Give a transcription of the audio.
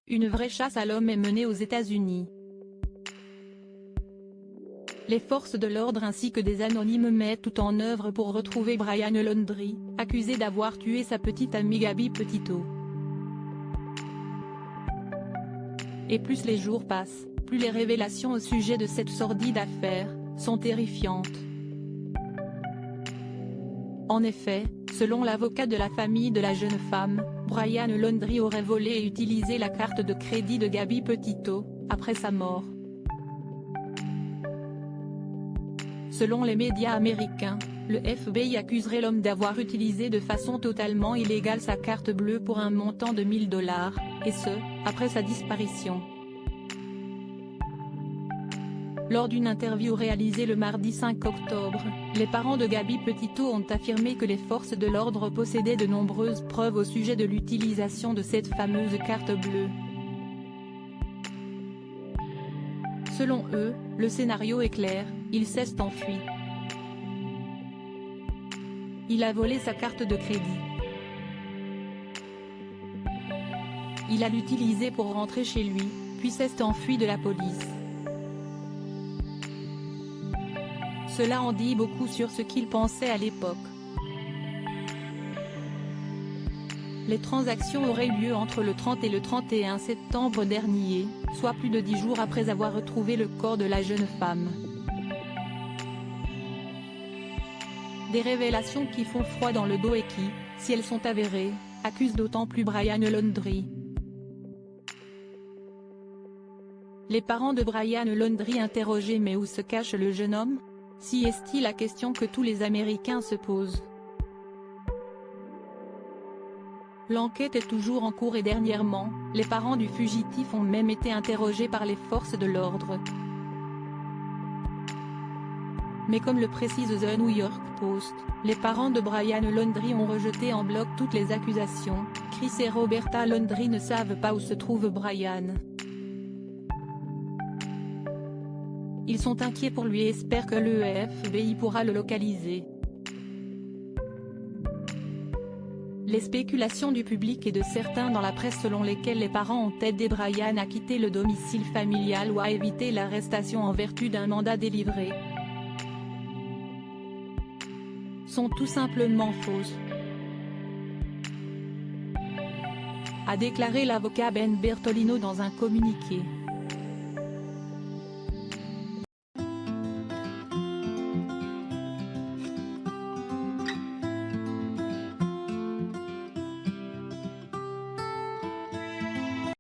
Une vraie chasse à l'homme est menée aux États-Unis. Les forces de l'ordre ainsi que des anonymes mettent tout en œuvre pour retrouver Brian Laundrie, accusé d'avoir tué sa petite amie Gabby Petito. Et plus les jours passent, plus les révélations au sujet de cette sordide affaire sont terrifiantes. En effet, selon l'avocat de la famille de la jeune femme, Brian Laundrie aurait volé et utilisé la carte de crédit de Gabby Petito, après sa mort. Selon les médias américains, le FBI accuserait l'homme d'avoir utilisé de façon totalement illégale sa carte bleue pour un montant de 1000 $, et ce, après sa disparition. Lors d'une interview réalisée le mardi 5 octobre, les parents de Gabby Petito ont affirmé que les forces de l'ordre possédaient de nombreuses preuves au sujet de l'utilisation de cette fameuse carte bleue. Selon eux, le scénario est clair, il s'est enfui. Il a volé sa carte de crédit. Il a l'utilisée pour rentrer chez lui, puis s'est enfui de la police. Cela en dit beaucoup sur ce qu'il pensait à l'époque. Les transactions auraient eu lieu entre le 30 et le 31 septembre dernier, soit plus de 10 jours après avoir retrouvé le corps de la jeune femme. Des révélations qui font froid dans le dos et qui, si elles sont avérées, accusent d'autant plus Brian Laundrie. Les parents de Brian Laundrie interrogés: mais où se cache le jeune homme? Si est-il la question que tous les Américains se posent. L'enquête est toujours en cours et dernièrement, les parents du fugitif ont même été interrogés par les forces de l'ordre. Mais comme le précise The New York Post, les parents de Brian Laundrie ont rejeté en bloc toutes les accusations. Chris et Roberta Laundrie ne savent pas où se trouve Brian. Ils sont inquiets pour lui et espèrent que le FBI pourra le localiser. Les spéculations du public et de certains dans la presse selon lesquelles les parents ont aidé Brian à quitter le domicile familial ou à éviter l'arrestation en vertu d'un mandat délivré sont tout simplement fausses, a déclaré l'avocat Ben Bertolino dans un communiqué.